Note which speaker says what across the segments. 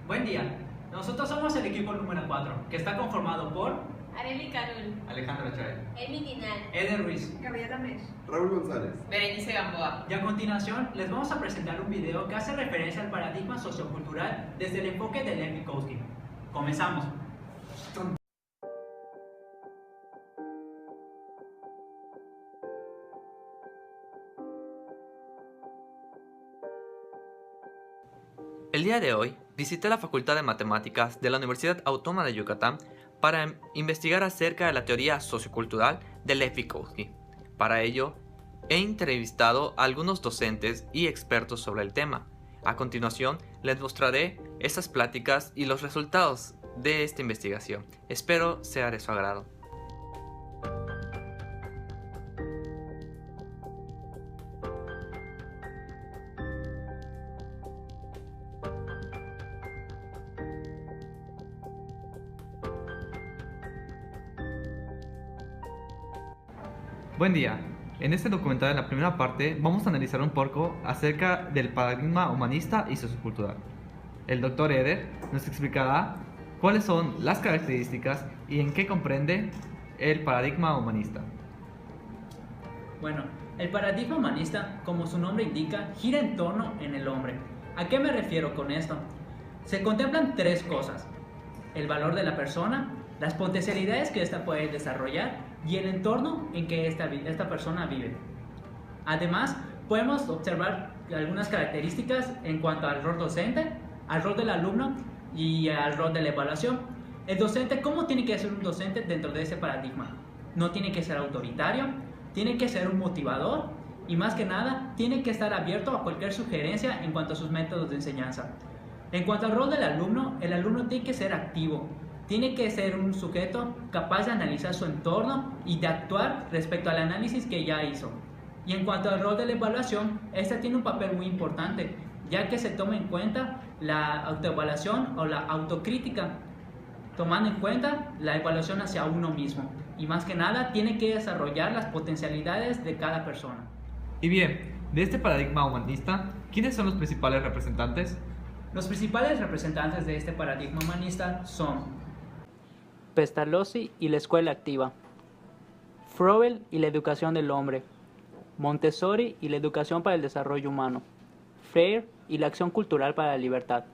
Speaker 1: Buen día. Nosotros somos el equipo número 4, que está conformado por
Speaker 2: Arely Carul,
Speaker 1: Alejandro Chael,
Speaker 2: Elmi Tinal,
Speaker 1: Eder Ruiz.
Speaker 3: Gabriela Mesh.
Speaker 4: Raúl González.
Speaker 2: Berenice Gamboa.
Speaker 1: Y a continuación les vamos a presentar un video que hace referencia al paradigma sociocultural desde el enfoque de Lev Vygotsky. Comenzamos.
Speaker 5: El día de hoy visité la Facultad de Matemáticas de la Universidad Autónoma de Yucatán para investigar acerca de la teoría sociocultural de Lev Vygotsky. Para ello, he entrevistado a algunos docentes y expertos sobre el tema. A continuación, les mostraré estas pláticas y los resultados de esta investigación. Espero sea de su agrado.
Speaker 6: Buen día. En este documental, en la primera parte, vamos a analizar un poco acerca del paradigma humanista y sociocultural. El Dr. Eder nos explicará cuáles son las características y en qué comprende el paradigma humanista.
Speaker 1: Bueno, el paradigma humanista, como su nombre indica, gira en torno en el hombre. ¿A qué me refiero con esto? Se contemplan tres cosas: el valor de la persona, las potencialidades que ésta puede desarrollar y el entorno en que esta persona vive. Además, podemos observar algunas características en cuanto al rol docente, al rol del alumno y al rol de la evaluación. El docente, ¿cómo tiene que ser un docente dentro de ese paradigma? No tiene que ser autoritario, tiene que ser un motivador y más que nada tiene que estar abierto a cualquier sugerencia en cuanto a sus métodos de enseñanza. En cuanto al rol del alumno, el alumno tiene que ser activo. Tiene que ser un sujeto capaz de analizar su entorno y de actuar respecto al análisis que ya hizo. Y en cuanto al rol de la evaluación, esta tiene un papel muy importante, ya que se toma en cuenta la autoevaluación o la autocrítica, tomando en cuenta la evaluación hacia uno mismo. Y más que nada, tiene que desarrollar las potencialidades de cada persona.
Speaker 6: Y bien, de este paradigma humanista, ¿quiénes son los principales representantes?
Speaker 1: Los principales representantes de este paradigma humanista son
Speaker 7: Pestalozzi y la escuela activa, Froebel y la educación del hombre, Montessori y la educación para el desarrollo humano, Freire y la acción cultural para la libertad,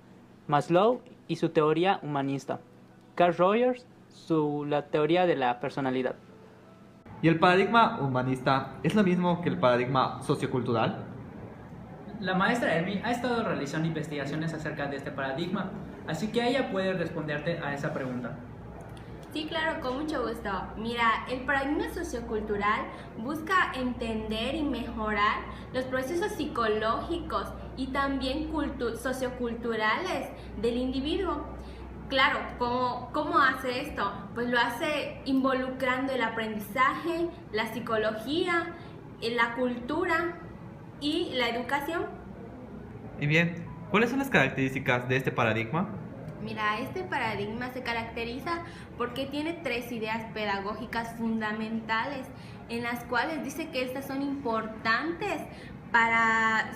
Speaker 7: Maslow y su teoría humanista, Carl Rogers la teoría de la personalidad.
Speaker 6: ¿Y el paradigma humanista es lo mismo que el paradigma sociocultural?
Speaker 1: La maestra Elmi ha estado realizando investigaciones acerca de este paradigma, así que ella puede responderte a esa pregunta.
Speaker 2: Sí, claro, con mucho gusto. Mira, el paradigma sociocultural busca entender y mejorar los procesos psicológicos y también socioculturales del individuo. Claro, ¿cómo hace esto? Pues lo hace involucrando el aprendizaje, la psicología, la cultura y la educación.
Speaker 6: Y bien, ¿cuáles son las características de este paradigma?
Speaker 2: Mira, este paradigma se caracteriza porque tiene tres ideas pedagógicas fundamentales en las cuales dice que estas son importantes para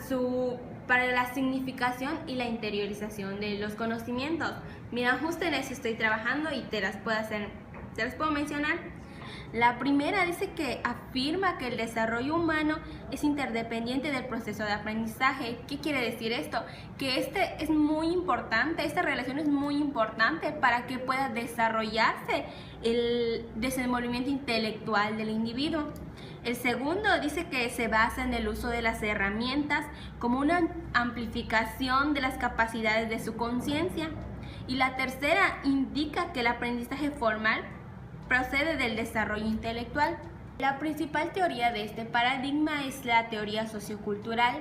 Speaker 2: la significación y la interiorización de los conocimientos. Mira, justo en eso estoy trabajando y te las puedo mencionar. La primera dice que afirma que el desarrollo humano es interdependiente del proceso de aprendizaje. ¿Qué quiere decir esto? Que es muy importante, esta relación es muy importante para que pueda desarrollarse el desenvolvimiento intelectual del individuo. El segundo dice que se basa en el uso de las herramientas como una amplificación de las capacidades de su conciencia. Y la tercera indica que el aprendizaje formal procede del desarrollo intelectual. La principal teoría de este paradigma es la teoría sociocultural.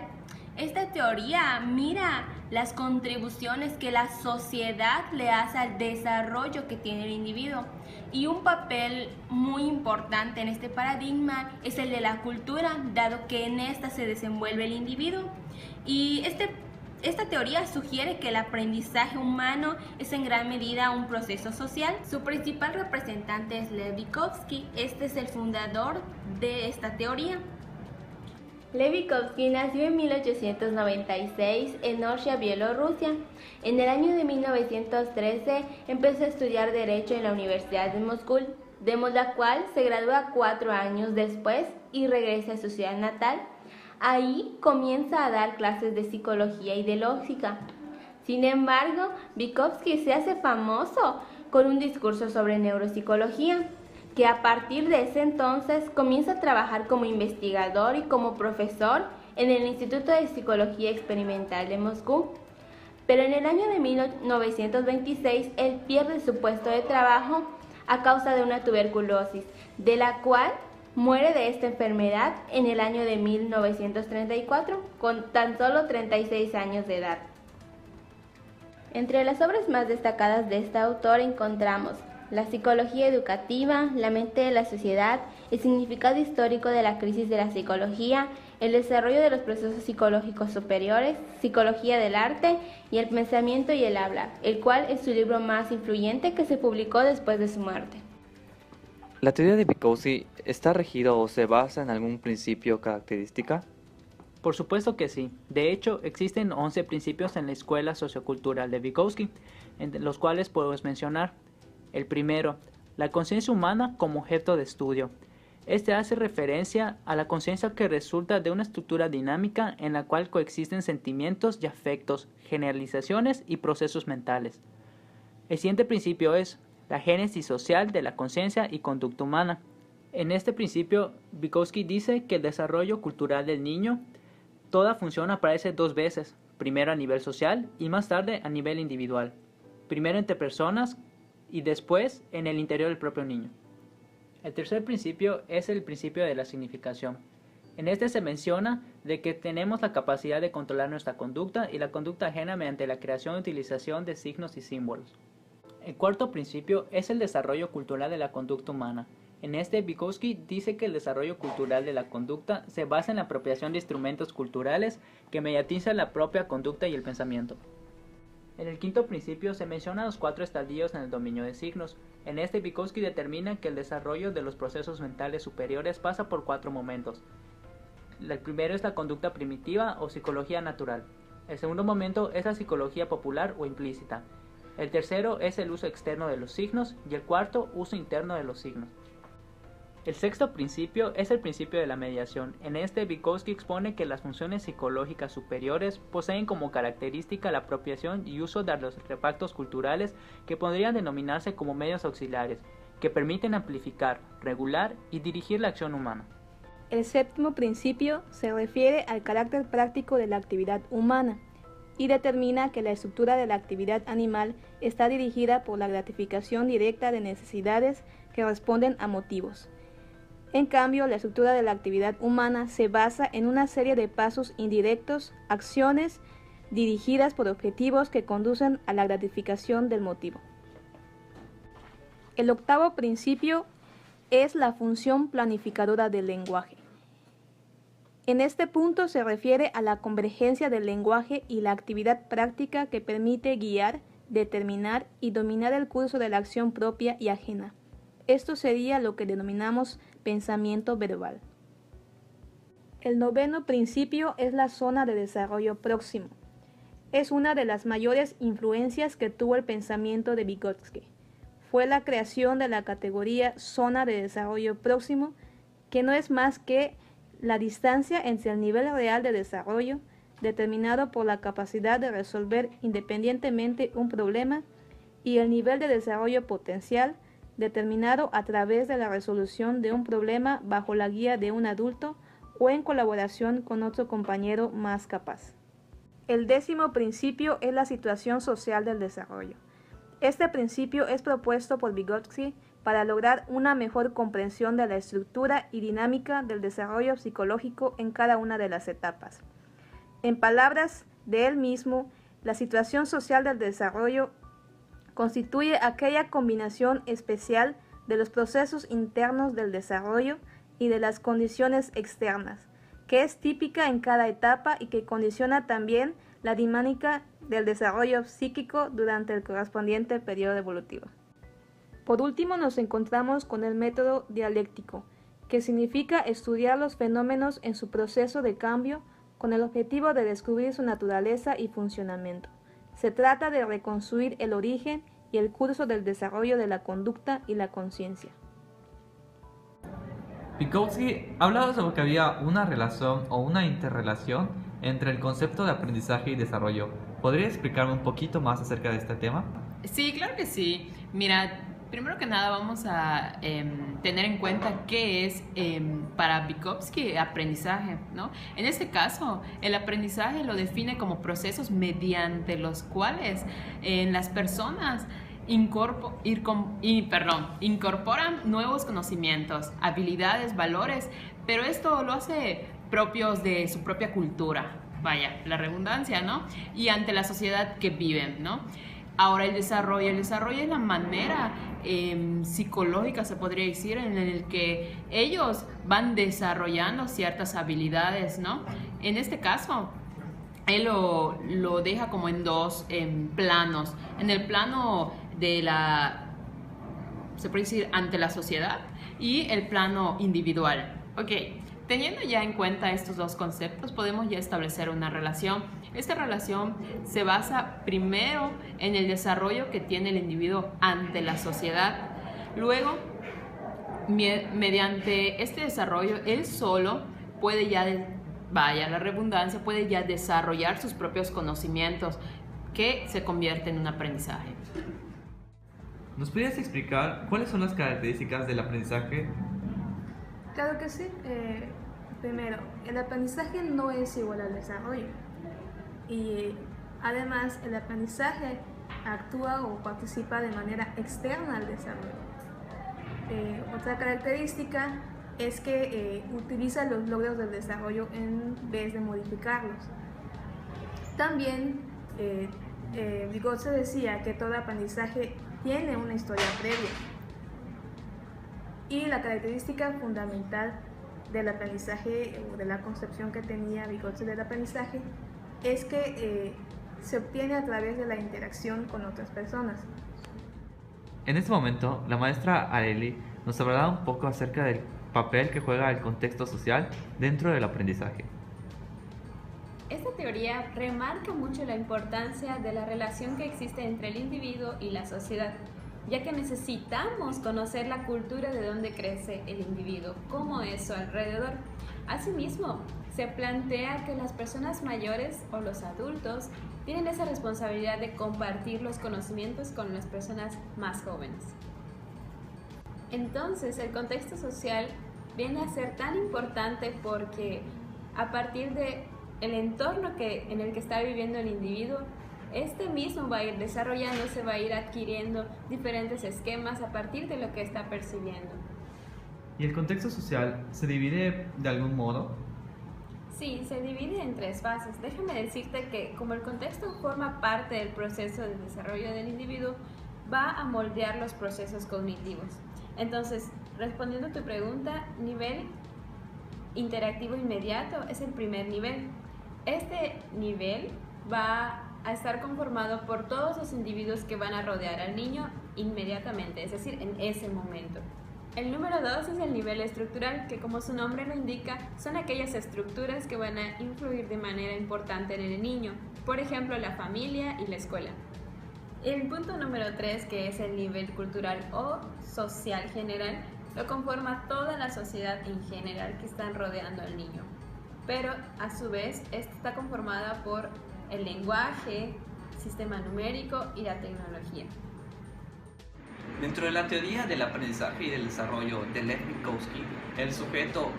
Speaker 2: Esta teoría mira las contribuciones que la sociedad le hace al desarrollo que tiene el individuo. Y un papel muy importante en este paradigma es el de la cultura, dado que en esta se desenvuelve el individuo. Y esta teoría sugiere que el aprendizaje humano es en gran medida un proceso social. Su principal representante es Lev Vygotsky. Este es el fundador de esta teoría. Lev Vygotsky nació en 1896 en Orcha, Bielorrusia. En el año de 1913 empezó a estudiar Derecho en la Universidad de Moscú, de la cual se gradúa 4 años después y regresa a su ciudad natal. Ahí comienza a dar clases de psicología y de lógica. Sin embargo, Vygotsky se hace famoso con un discurso sobre neuropsicología, que a partir de ese entonces comienza a trabajar como investigador y como profesor en el Instituto de Psicología Experimental de Moscú. Pero en el año de 1926 él pierde su puesto de trabajo a causa de una tuberculosis, de la cual muere de esta enfermedad en el año de 1934, con tan solo 36 años de edad. Entre las obras más destacadas de este autor encontramos La psicología educativa, La mente de la sociedad, El significado histórico de la crisis de la psicología, El desarrollo de los procesos psicológicos superiores, Psicología del arte y El pensamiento y el habla, el cual es su libro más influyente que se publicó después de su muerte.
Speaker 5: ¿La teoría de Vygotsky está regida o se basa en algún principio o característica?
Speaker 7: Por supuesto que sí. De hecho, existen 11 principios en la escuela sociocultural de Vygotsky, entre los cuales podemos mencionar. El primero, la conciencia humana como objeto de estudio. Este hace referencia a la conciencia que resulta de una estructura dinámica en la cual coexisten sentimientos y afectos, generalizaciones y procesos mentales. El siguiente principio es la génesis social de la conciencia y conducta humana. En este principio, Vygotsky dice que el desarrollo cultural del niño, toda función aparece 2 veces, primero a nivel social y más tarde a nivel individual. Primero entre personas y después en el interior del propio niño. El tercer principio es el principio de la significación. En este se menciona de que tenemos la capacidad de controlar nuestra conducta y la conducta ajena mediante la creación y utilización de signos y símbolos. El cuarto principio es el desarrollo cultural de la conducta humana. En este, Vygotsky dice que el desarrollo cultural de la conducta se basa en la apropiación de instrumentos culturales que mediatizan la propia conducta y el pensamiento. En el quinto principio se mencionan los 4 estadios en el dominio de signos. En este, Vygotsky determina que el desarrollo de los procesos mentales superiores pasa por 4 momentos. El primero es la conducta primitiva o psicología natural. El segundo momento es la psicología popular o implícita. El tercero es el uso externo de los signos y el cuarto, uso interno de los signos. El sexto principio es el principio de la mediación. En este, Vygotsky expone que las funciones psicológicas superiores poseen como característica la apropiación y uso de los artefactos culturales que podrían denominarse como medios auxiliares, que permiten amplificar, regular y dirigir la acción humana.
Speaker 3: El séptimo principio se refiere al carácter práctico de la actividad humana y determina que la estructura de la actividad animal está dirigida por la gratificación directa de necesidades que responden a motivos. En cambio, la estructura de la actividad humana se basa en una serie de pasos indirectos, acciones dirigidas por objetivos que conducen a la gratificación del motivo. El octavo principio es la función planificadora del lenguaje. En este punto se refiere a la convergencia del lenguaje y la actividad práctica que permite guiar, determinar y dominar el curso de la acción propia y ajena. Esto sería lo que denominamos pensamiento verbal. El noveno principio es la zona de desarrollo próximo. Es una de las mayores influencias que tuvo el pensamiento de Vygotsky. Fue la creación de la categoría zona de desarrollo próximo, que no es más que la distancia entre el nivel real de desarrollo, determinado por la capacidad de resolver independientemente un problema, y el nivel de desarrollo potencial, determinado a través de la resolución de un problema bajo la guía de un adulto o en colaboración con otro compañero más capaz. El décimo principio es la situación social del desarrollo. Este principio es propuesto por Vygotsky para lograr una mejor comprensión de la estructura y dinámica del desarrollo psicológico en cada una de las etapas. En palabras de él mismo, la situación social del desarrollo constituye aquella combinación especial de los procesos internos del desarrollo y de las condiciones externas, que es típica en cada etapa y que condiciona también la dinámica del desarrollo psíquico durante el correspondiente periodo evolutivo. Por último, nos encontramos con el método dialéctico, que significa estudiar los fenómenos en su proceso de cambio con el objetivo de descubrir su naturaleza y funcionamiento. Se trata de reconstruir el origen y el curso del desarrollo de la conducta y la conciencia.
Speaker 6: Vygotsky hablaba sobre que había una relación o una interrelación entre el concepto de aprendizaje y desarrollo. ¿Podría explicarme un poquito más acerca de este tema?
Speaker 4: Sí, claro que sí. Mira, primero que nada vamos a tener en cuenta qué es para Vygotsky aprendizaje, ¿no? En este caso, el aprendizaje lo define como procesos mediante los cuales las personas incorporan nuevos conocimientos, habilidades, valores, pero esto lo hace propios de su propia cultura, vaya, la redundancia, ¿no? Y ante la sociedad que viven, ¿no? Ahora el desarrollo es la manera psicológica, se podría decir, en el que ellos van desarrollando ciertas habilidades, ¿no? En este caso, él lo deja como en dos planos. En el plano de se puede decir, ante la sociedad, y el plano individual. Ok, teniendo ya en cuenta estos dos conceptos, podemos ya establecer una relación. Esta relación se basa primero en el desarrollo que tiene el individuo ante la sociedad. Luego, mediante este desarrollo, él solo puede ya, vaya la redundancia, puede ya desarrollar sus propios conocimientos, que se convierte en un aprendizaje.
Speaker 6: ¿Nos podrías explicar cuáles son las características del aprendizaje?
Speaker 3: Claro que sí. Primero, el aprendizaje no es igual al desarrollo. Y además, el aprendizaje actúa o participa de manera externa al desarrollo. Otra característica es que utiliza los logros del desarrollo en vez de modificarlos. También Vygotsky decía que todo aprendizaje tiene una historia previa. Y la característica fundamental del aprendizaje o de la concepción que tenía Vygotsky del aprendizaje es que se obtiene a través de la interacción con otras personas.
Speaker 6: En este momento, la maestra Areli nos hablará un poco acerca del papel que juega el contexto social dentro del aprendizaje.
Speaker 8: Esta teoría remarca mucho la importancia de la relación que existe entre el individuo y la sociedad, ya que necesitamos conocer la cultura de donde crece el individuo, cómo es su alrededor. Asimismo, se plantea que las personas mayores o los adultos tienen esa responsabilidad de compartir los conocimientos con las personas más jóvenes. Entonces, el contexto social viene a ser tan importante porque a partir de el entorno en el que está viviendo el individuo, este mismo va a ir desarrollándose, va a ir adquiriendo diferentes esquemas a partir de lo que está percibiendo.
Speaker 6: ¿Y el contexto social se divide de algún modo?
Speaker 8: Sí, se divide en tres fases. Déjame decirte que como el contexto forma parte del proceso de desarrollo del individuo, va a moldear los procesos cognitivos. Entonces, respondiendo a tu pregunta, nivel interactivo inmediato es el primer nivel. Este nivel va a estar conformado por todos los individuos que van a rodear al niño inmediatamente, es decir, en ese momento. El número 2 es el nivel estructural, que como su nombre lo indica, son aquellas estructuras que van a influir de manera importante en el niño, por ejemplo, la familia y la escuela. El punto número 3, que es el nivel cultural o social general, lo conforma toda la sociedad en general que están rodeando al niño. Pero a su vez, esta está conformada por el lenguaje, sistema numérico y la tecnología.
Speaker 5: Dentro de la teoría del aprendizaje y del desarrollo de Lev Vygotsky, el sujeto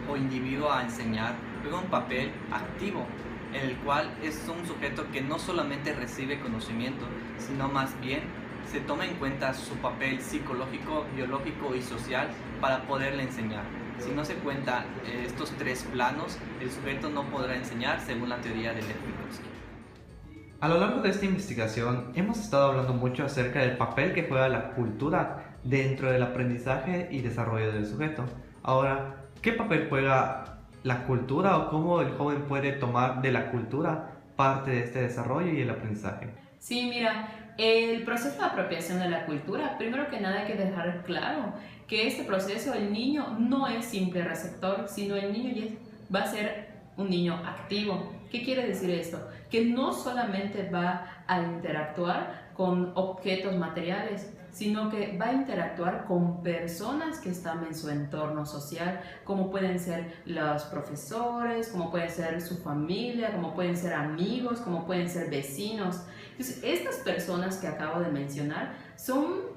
Speaker 5: o individuo a enseñar juega un papel activo, en el cual es un sujeto que no solamente recibe conocimiento, sino más bien se toma en cuenta su papel psicológico, biológico y social para poderle enseñar. Si no se cuentan estos tres planos, el sujeto no podrá enseñar según la teoría de Lev Vygotsky.
Speaker 6: A lo largo de esta investigación hemos estado hablando mucho acerca del papel que juega la cultura dentro del aprendizaje y desarrollo del sujeto. Ahora, ¿qué papel juega la cultura o cómo el joven puede tomar de la cultura parte de este desarrollo y el aprendizaje?
Speaker 4: Sí, mira, el proceso de apropiación de la cultura, primero que nada hay que dejar claro que este proceso, el niño no es simple receptor, sino el niño ya va a ser un niño activo. ¿Qué quiere decir esto? Que no solamente va a interactuar con objetos materiales, sino que va a interactuar con personas que están en su entorno social, como pueden ser los profesores, como puede ser su familia, como pueden ser amigos, como pueden ser vecinos. Entonces, estas personas que acabo de mencionar son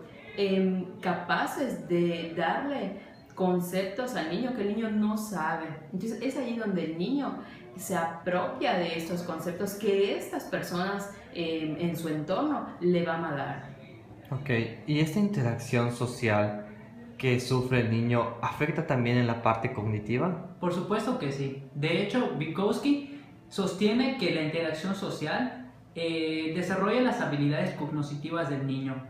Speaker 4: capaces de darle conceptos al niño que el niño no sabe. Entonces, es ahí donde el niño se apropia de estos conceptos que estas personas en su entorno le van a dar.
Speaker 6: Ok, ¿y esta interacción social que sufre el niño afecta también en la parte cognitiva?
Speaker 1: Por supuesto que sí. De hecho, Vygotsky sostiene que la interacción social desarrolla las habilidades cognitivas del niño.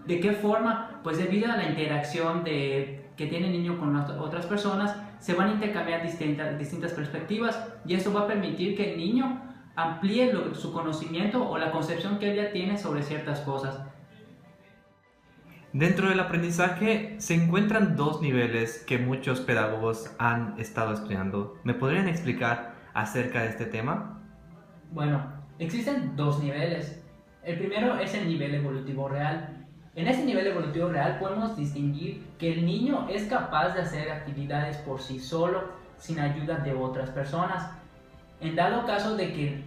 Speaker 1: ¿De qué forma? Pues debido a la interacción que tiene el niño con otras personas, se van a intercambiar distintas perspectivas y eso va a permitir que el niño amplíe su conocimiento o la concepción que él ya tiene sobre ciertas cosas.
Speaker 6: Dentro del aprendizaje se encuentran dos niveles que muchos pedagogos han estado estudiando. ¿Me podrían explicar acerca de este tema?
Speaker 1: Bueno, existen dos niveles. El primero es el nivel evolutivo real. En ese nivel evolutivo real podemos distinguir que el niño es capaz de hacer actividades por sí solo, sin ayuda de otras personas. En dado caso de que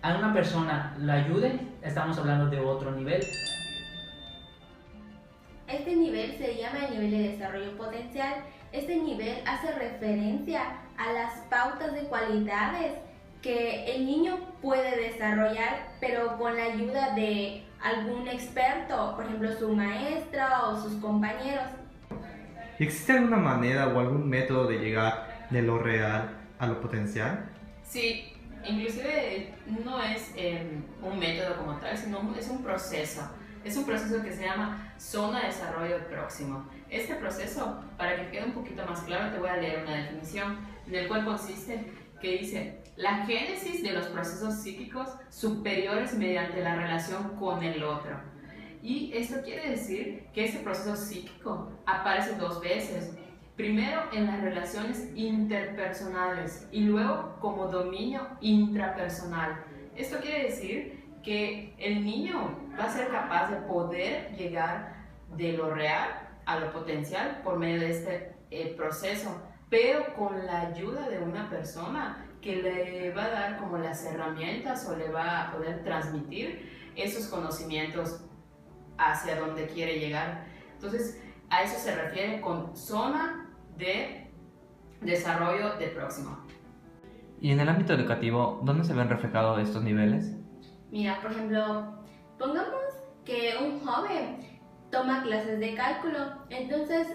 Speaker 1: a una persona la ayude, estamos hablando de otro nivel.
Speaker 2: Este nivel se llama el nivel de desarrollo potencial. Este nivel hace referencia a las pautas de cualidades que el niño puede desarrollar, pero con la ayuda de algún experto, por ejemplo su maestra o sus compañeros.
Speaker 6: ¿Existe alguna manera o algún método de llegar de lo real a lo potencial?
Speaker 4: Sí, inclusive no es un método como tal, sino es un proceso. Es un proceso que se llama zona de desarrollo próximo. Este proceso, para que quede un poquito más claro, te voy a leer una definición del cual consiste que dice: la génesis de los procesos psíquicos superiores mediante la relación con el otro. Y esto quiere decir que este proceso psíquico aparece dos veces. Primero en las relaciones interpersonales y luego como dominio intrapersonal. Esto quiere decir que el niño va a ser capaz de poder llegar de lo real a lo potencial por medio de este proceso, pero con la ayuda de una persona que le va a dar como las herramientas o le va a poder transmitir esos conocimientos hacia donde quiere llegar. Entonces, a eso se refiere con zona de desarrollo de próximo.
Speaker 6: ¿Y en el ámbito educativo, dónde se ven reflejados estos niveles?
Speaker 2: Mira, por ejemplo, pongamos que un joven toma clases de cálculo, entonces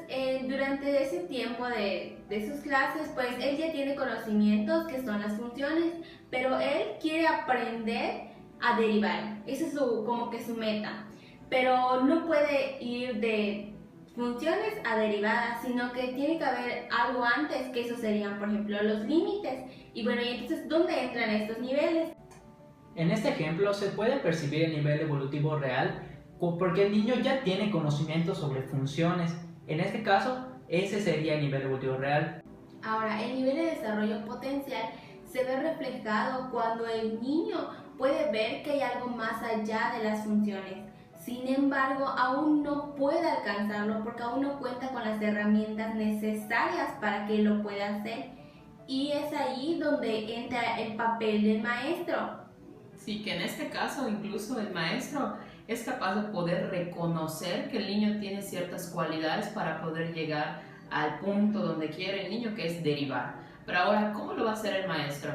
Speaker 2: durante ese tiempo de sus clases, pues él ya tiene conocimientos que son las funciones, pero él quiere aprender a derivar, esa es como que su meta, pero no puede ir de funciones a derivadas, sino que tiene que haber algo antes, que eso serían, por ejemplo, los límites. Y bueno, y entonces, ¿dónde entran estos niveles?
Speaker 1: En este ejemplo se puede percibir el nivel evolutivo real porque el niño ya tiene conocimiento sobre funciones. En este caso, ese sería el nivel evolutivo real.
Speaker 2: Ahora, el nivel de desarrollo potencial se ve reflejado cuando el niño puede ver que hay algo más allá de las funciones. Sin embargo, aún no puede alcanzarlo porque aún no cuenta con las herramientas necesarias para que lo pueda hacer. Y es ahí donde entra el papel del maestro.
Speaker 4: Sí, que en este caso incluso el maestro es capaz de poder reconocer que el niño tiene ciertas cualidades para poder llegar al punto donde quiere el niño, que es derivar. Pero ahora, ¿cómo lo va a hacer el maestro?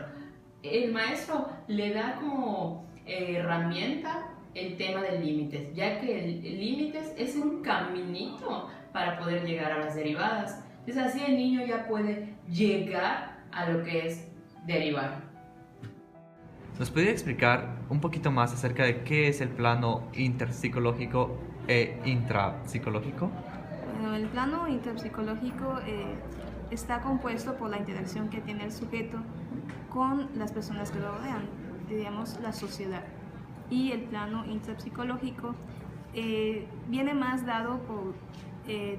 Speaker 4: El maestro le da como herramienta el tema de límites, ya que el límites es un caminito para poder llegar a las derivadas. Entonces así el niño ya puede llegar a lo que es derivar.
Speaker 6: ¿Nos podría explicar un poquito más acerca de qué es el plano interpsicológico e intrapsicológico?
Speaker 3: Bueno, el plano interpsicológico está compuesto por la interacción que tiene el sujeto con las personas que lo rodean, digamos la sociedad. y el plano intrapsicológico viene más dado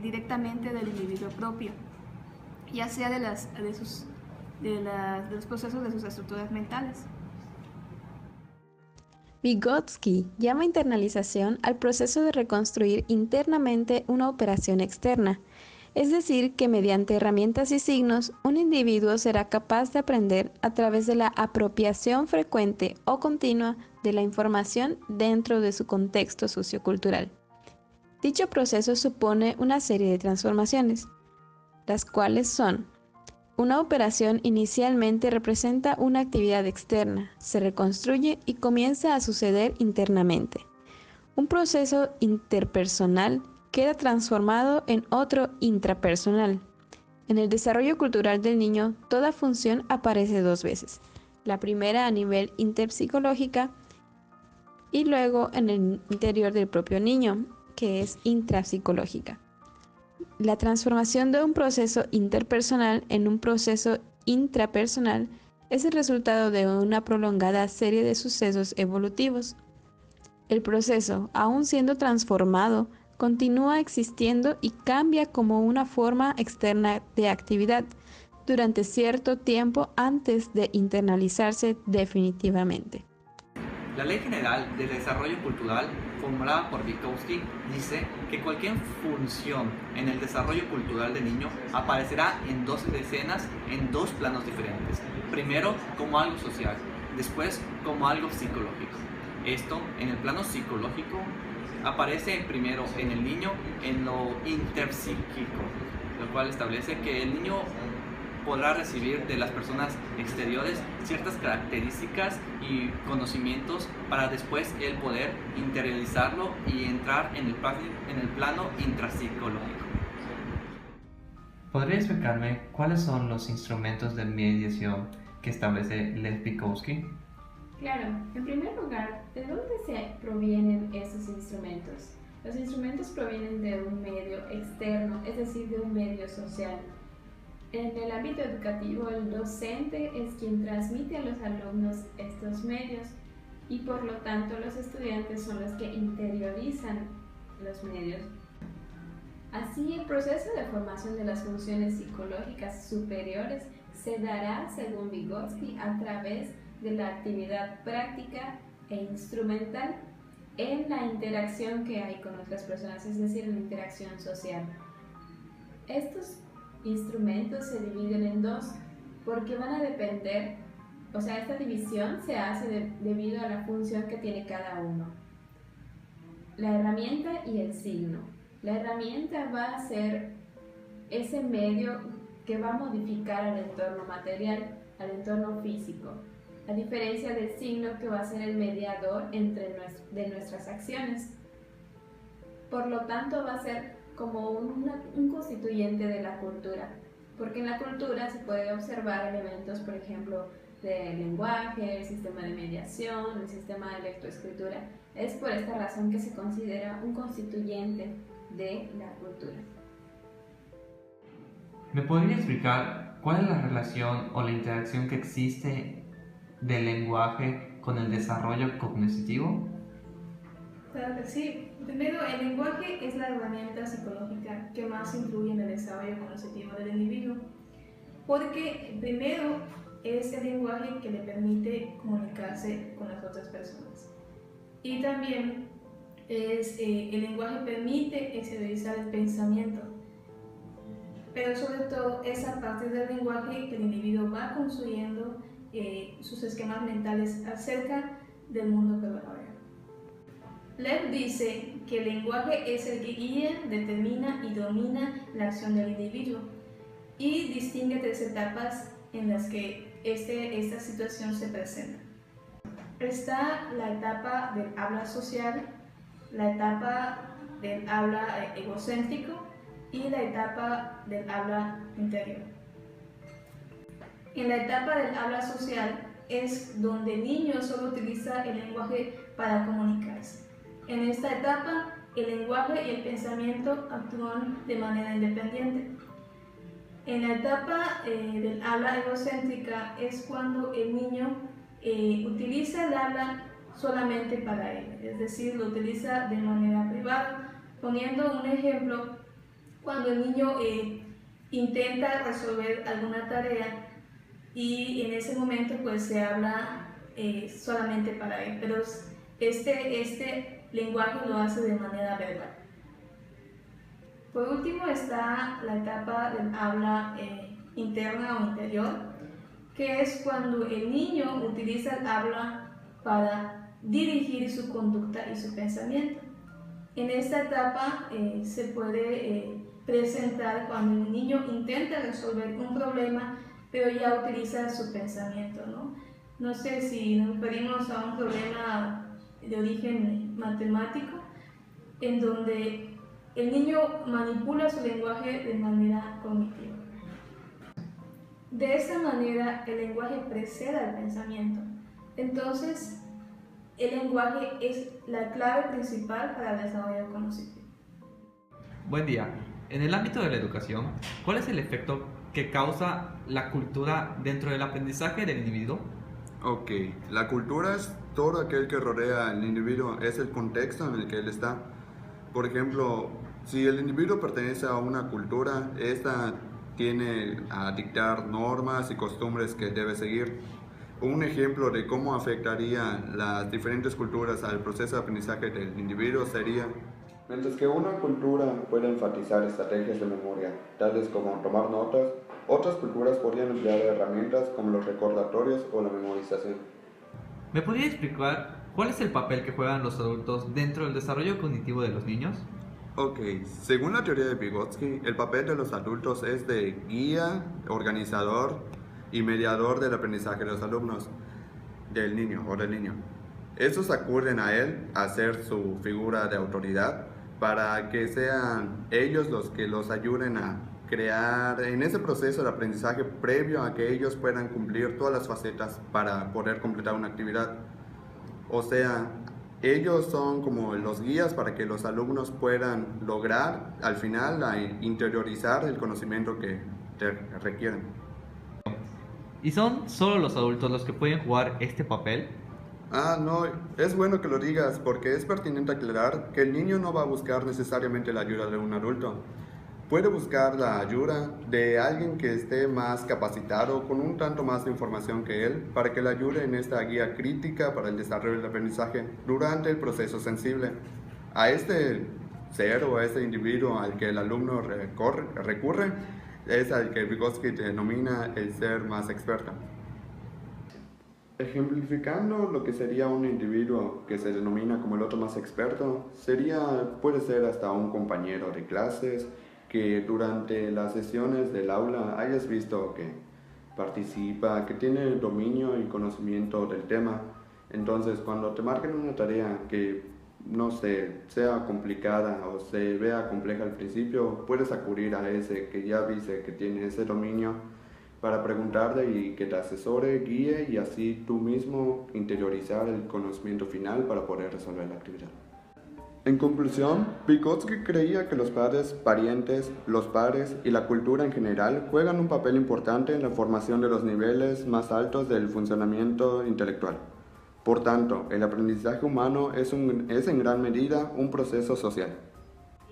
Speaker 3: directamente del individuo propio, ya sea de los procesos de sus estructuras mentales.
Speaker 9: Vygotsky llama internalización al proceso de reconstruir internamente una operación externa, es decir, que mediante herramientas y signos, un individuo será capaz de aprender a través de la apropiación frecuente o continua de la información dentro de su contexto sociocultural. Dicho proceso supone una serie de transformaciones, las cuales son: una operación inicialmente representa una actividad externa, se reconstruye y comienza a suceder internamente. Un proceso interpersonal queda transformado en otro intrapersonal. En el desarrollo cultural del niño, toda función aparece dos veces. La primera a nivel interpsicológica y luego en el interior del propio niño, que es intrapsicológica. La transformación de un proceso interpersonal en un proceso intrapersonal es el resultado de una prolongada serie de sucesos evolutivos. El proceso, aun siendo transformado, continúa existiendo y cambia como una forma externa de actividad durante cierto tiempo antes de internalizarse definitivamente.
Speaker 5: La Ley General del Desarrollo Cultural, formulada por Vygotsky, dice que cualquier función en el desarrollo cultural del niño aparecerá en dos escenas en dos planos diferentes. Primero como algo social, después como algo psicológico. Esto, en el plano psicológico, aparece primero en el niño en lo interpsíquico, lo cual establece que el niño podrá recibir de las personas exteriores ciertas características y conocimientos para después él poder interiorizarlo y entrar en el plano intrapsicológico.
Speaker 6: ¿Podría explicarme cuáles son los instrumentos de mediación que establece Lev Vygotsky?
Speaker 8: Claro, en primer lugar, ¿de dónde se provienen estos instrumentos? Los instrumentos provienen de un medio externo, es decir, de un medio social. En el ámbito educativo, el docente es quien transmite a los alumnos estos medios y por lo tanto los estudiantes son los que interiorizan los medios. Así, el proceso de formación de las funciones psicológicas superiores se dará, según Vygotsky, a través de la actividad práctica e instrumental en la interacción que hay con otras personas, es decir, en la interacción social. Estos instrumentos se dividen en dos porque van a depender, o sea, esta división se hace debido a la función que tiene cada uno. La herramienta y el signo. La herramienta va a ser ese medio que va a modificar al entorno material, al entorno físico, a diferencia del signo que va a ser el mediador de nuestras acciones. Por lo tanto, va a ser como un constituyente de la cultura, porque en la cultura se puede observar elementos, por ejemplo, del lenguaje, el sistema de mediación, el sistema de lectoescritura. Es por esta razón que se considera un constituyente de la cultura.
Speaker 6: ¿Me podría explicar cuál es la relación o la interacción que existe del lenguaje con el desarrollo cognitivo?
Speaker 3: Claro que sí. Primero, el lenguaje es la herramienta psicológica que más influye en el desarrollo cognitivo del individuo, porque primero es el lenguaje que le permite comunicarse con las otras personas. Y también el lenguaje permite exteriorizar el pensamiento, pero sobre todo es a partir del lenguaje que el individuo va construyendo sus esquemas mentales acerca del mundo que lo rodea. Lev dice que el lenguaje es el que guía, determina y domina la acción del individuo y distingue tres etapas en las que esta situación se presenta. Está la etapa del habla social, la etapa del habla egocéntrico y la etapa del habla interior. En la etapa del habla social es donde el niño solo utiliza el lenguaje para comunicarse. En esta etapa, el lenguaje y el pensamiento actúan de manera independiente. En la etapa del habla egocéntrica es cuando el niño utiliza el habla solamente para él, es decir, lo utiliza de manera privada. Poniendo un ejemplo, cuando el niño intenta resolver alguna tarea y en ese momento pues se habla solamente para él, pero este lenguaje lo hace de manera verbal. Por último está la etapa del habla interna o interior, que es cuando el niño utiliza el habla para dirigir su conducta y su pensamiento. En esta etapa se puede presentar cuando el niño intenta resolver un problema, pero ya utiliza su pensamiento, ¿no? No sé si nos referimos a un problema de origen matemático, en donde el niño manipula su lenguaje de manera cognitiva. De esta manera, el lenguaje precede al pensamiento. Entonces, el lenguaje es la clave principal para el desarrollo cognitivo.
Speaker 6: Buen día. En el ámbito de la educación, ¿cuál es el efecto que causa la cultura dentro del aprendizaje del individuo?
Speaker 10: Ok, la cultura es todo aquel que rodea al individuo, es el contexto en el que él está. Por ejemplo, si el individuo pertenece a una cultura, esta tiene a dictar normas y costumbres que debe seguir. Un ejemplo de cómo afectaría las diferentes culturas al proceso de aprendizaje del individuo sería: mientras que una cultura puede enfatizar estrategias de memoria, tales como tomar notas, otras culturas podrían emplear herramientas como los recordatorios o la memorización.
Speaker 6: ¿Me podría explicar cuál es el papel que juegan los adultos dentro del desarrollo cognitivo de los niños?
Speaker 10: Ok, según la teoría de Vygotsky, el papel de los adultos es de guía, organizador y mediador del aprendizaje de los alumnos, del niño o del niño. Estos acuden a él a ser su figura de autoridad para que sean ellos los que los ayuden a crear en ese proceso de aprendizaje previo a que ellos puedan cumplir todas las facetas para poder completar una actividad. O sea, ellos son como los guías para que los alumnos puedan lograr al final interiorizar el conocimiento que requieren.
Speaker 6: ¿Y son solo los adultos los que pueden jugar este papel?
Speaker 10: No, es bueno que lo digas porque es pertinente aclarar que el niño no va a buscar necesariamente la ayuda de un adulto. Puede buscar la ayuda de alguien que esté más capacitado, con un tanto más de información que él, para que le ayude en esta guía crítica para el desarrollo del aprendizaje durante el proceso sensible. A este ser o a este individuo al que el alumno recurre es al que Vygotsky denomina el ser más experto. Ejemplificando lo que sería un individuo que se denomina como el otro más experto, puede ser hasta un compañero de clases que durante las sesiones del aula hayas visto que participa, que tiene dominio y conocimiento del tema. Entonces, cuando te marquen una tarea que, no sé, sea complicada o se vea compleja al principio, puedes acudir a ese que ya viste que tiene ese dominio para preguntarle y que te asesore, guíe y así tú mismo interiorizar el conocimiento final para poder resolver la actividad. En conclusión, Vygotsky creía que los padres, parientes, los pares y la cultura en general juegan un papel importante en la formación de los niveles más altos del funcionamiento intelectual. Por tanto, el aprendizaje humano es en gran medida un proceso social.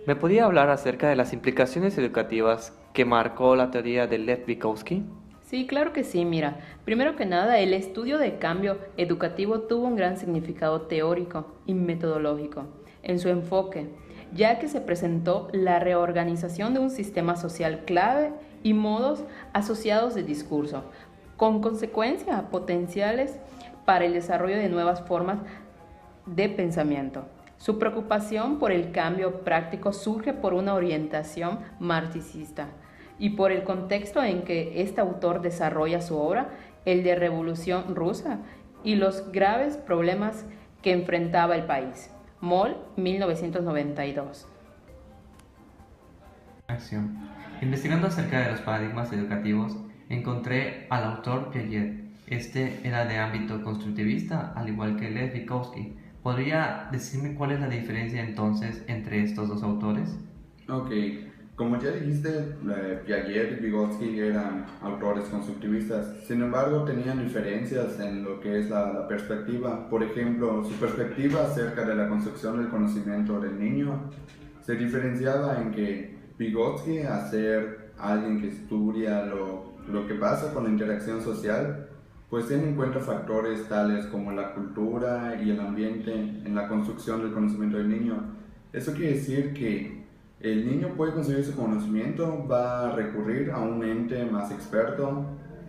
Speaker 5: ¿Me podría hablar acerca de las implicaciones educativas que marcó la teoría de Lev Vygotsky?
Speaker 4: Sí, claro que sí, mira. Primero que nada, el estudio de cambio educativo tuvo un gran significado teórico y metodológico en su enfoque, ya que se presentó la reorganización de un sistema social clave y modos asociados de discurso, con consecuencias potenciales para el desarrollo de nuevas formas de pensamiento. Su preocupación por el cambio práctico surge por una orientación marxista y por el contexto en que este autor desarrolla su obra, el de Revolución Rusa, y los graves problemas que enfrentaba el país. Moll, 1992.
Speaker 6: Acción. Investigando acerca de los paradigmas educativos, encontré al autor Piaget. Este era de ámbito constructivista, al igual que Lev Vygotsky. ¿Podría decirme cuál es la diferencia entonces entre estos dos autores?
Speaker 10: Ok, Como ya dijiste, Piaget y Vygotsky eran autores constructivistas, sin embargo tenían diferencias en lo que es la perspectiva. Por ejemplo, su perspectiva acerca de la construcción del conocimiento del niño se diferenciaba en que Vygotsky, al ser alguien que estudia lo que pasa con la interacción social, pues tiene en cuenta factores tales como la cultura y el ambiente en la construcción del conocimiento del niño. Eso quiere decir que el niño puede conseguir su conocimiento, va a recurrir a un ente más experto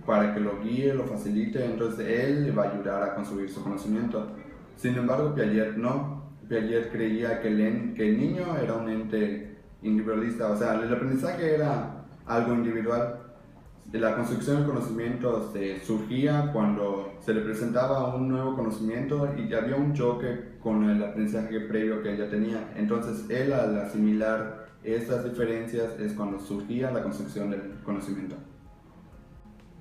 Speaker 10: para que lo guíe, lo facilite, entonces él le va a ayudar a construir su conocimiento. Sin embargo, Piaget no. Piaget creía que el niño era un ente individualista, o sea, el aprendizaje era algo individual. La construcción del conocimiento surgía cuando se le presentaba un nuevo conocimiento y había un choque con el aprendizaje previo que ella tenía. Entonces él, al asimilar estas diferencias, es cuando surgía la construcción del conocimiento.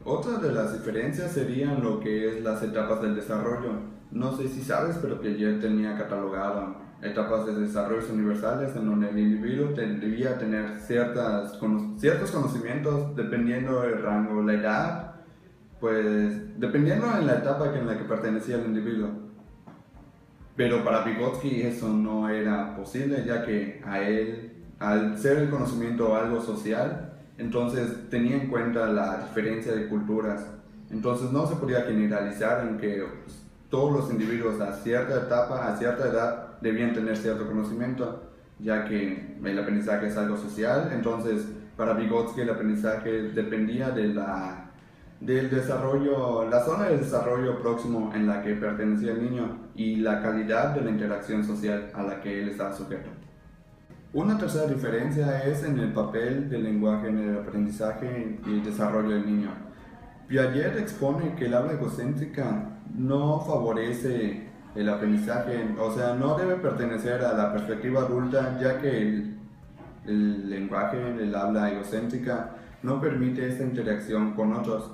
Speaker 10: Otra de las diferencias serían lo que es las etapas del desarrollo. No sé si sabes, pero Piaget tenía catalogado etapas de desarrollo universales en donde el individuo debía tener ciertos conocimientos dependiendo del rango, la edad, pues dependiendo en la etapa en la que pertenecía el individuo. Pero para Vygotsky eso no era posible, ya que a él, al ser el conocimiento algo social, entonces tenía en cuenta la diferencia de culturas. Entonces no se podía generalizar en que todos los individuos a cierta etapa, a cierta edad, debían tener cierto conocimiento, ya que el aprendizaje es algo social. Entonces para Vygotsky el aprendizaje dependía del desarrollo, la zona de desarrollo próximo en la que pertenecía el niño y la calidad de la interacción social a la que él estaba sujeto. Una tercera diferencia es en el papel del lenguaje en el aprendizaje y el desarrollo del niño. Piaget expone que el habla egocéntrica no favorece el aprendizaje, o sea, no debe pertenecer a la perspectiva adulta, ya que el lenguaje, el habla egocéntrica, no permite esta interacción con otros.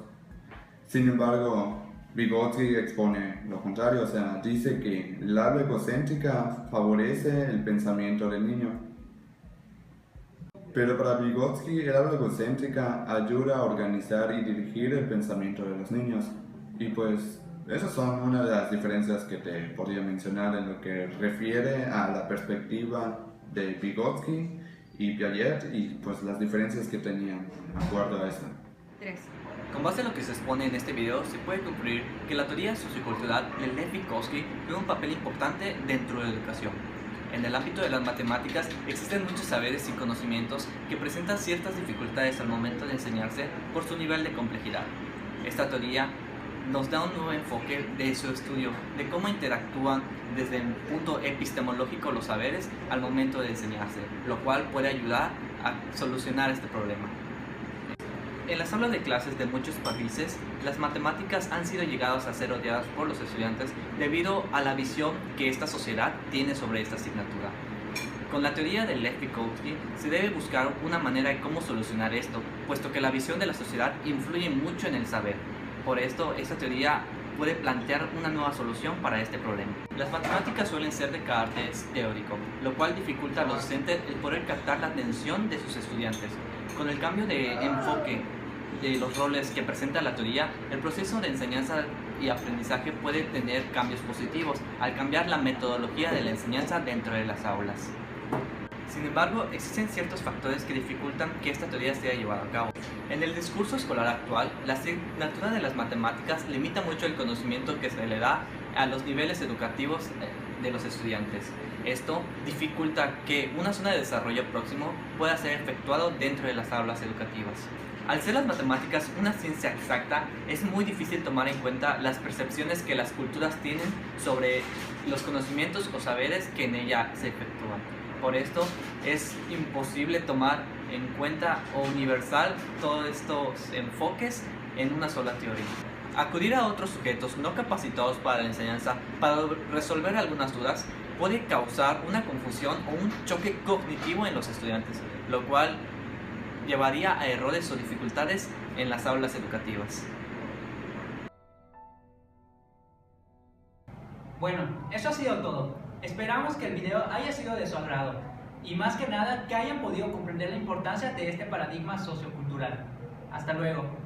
Speaker 10: Sin embargo, Vygotsky expone lo contrario, o sea, dice que el habla egocéntrica favorece el pensamiento del niño. Pero para Vygotsky, el habla egocéntrica ayuda a organizar y dirigir el pensamiento de los niños. Y pues, esas son una de las diferencias que te podría mencionar en lo que refiere a la perspectiva de Vygotsky y Piaget y pues las diferencias que tenían de acuerdo a eso.
Speaker 2: 3.
Speaker 5: Con base en lo que se expone en este video, se puede concluir que la teoría sociocultural de Lev Vygotsky juega un papel importante dentro de la educación. En el ámbito de las matemáticas existen muchos saberes y conocimientos que presentan ciertas dificultades al momento de enseñarse por su nivel de complejidad. Esta teoría nos da un nuevo enfoque de su estudio, de cómo interactúan desde el punto epistemológico los saberes al momento de enseñarse, lo cual puede ayudar a solucionar este problema. En las aulas de clases de muchos países, las matemáticas han sido llegadas a ser odiadas por los estudiantes debido a la visión que esta sociedad tiene sobre esta asignatura. Con la teoría de Lev Vygotsky se debe buscar una manera de cómo solucionar esto, puesto que la visión de la sociedad influye mucho en el saber. Por esto, esta teoría puede plantear una nueva solución para este problema. Las matemáticas suelen ser de carácter teórico, lo cual dificulta a los docentes el poder captar la atención de sus estudiantes. Con el cambio de enfoque de los roles que presenta la teoría, el proceso de enseñanza y aprendizaje puede tener cambios positivos al cambiar la metodología de la enseñanza dentro de las aulas. Sin embargo, existen ciertos factores que dificultan que esta teoría sea llevada a cabo. En el discurso escolar actual, la asignatura de las matemáticas limita mucho el conocimiento que se le da a los niveles educativos de los estudiantes. Esto dificulta que una zona de desarrollo próximo pueda ser efectuado dentro de las aulas educativas. Al ser las matemáticas una ciencia exacta, es muy difícil tomar en cuenta las percepciones que las culturas tienen sobre los conocimientos o saberes que en ella se efectúan. Por esto es imposible tomar en cuenta o universal todos estos enfoques en una sola teoría. Acudir a otros sujetos no capacitados para la enseñanza para resolver algunas dudas puede causar una confusión o un choque cognitivo en los estudiantes, lo cual llevaría a errores o dificultades en las aulas educativas.
Speaker 1: Bueno, eso ha sido todo. Esperamos que el video haya sido de su agrado. y más que nada que hayan podido comprender la importancia de este paradigma sociocultural. Hasta luego.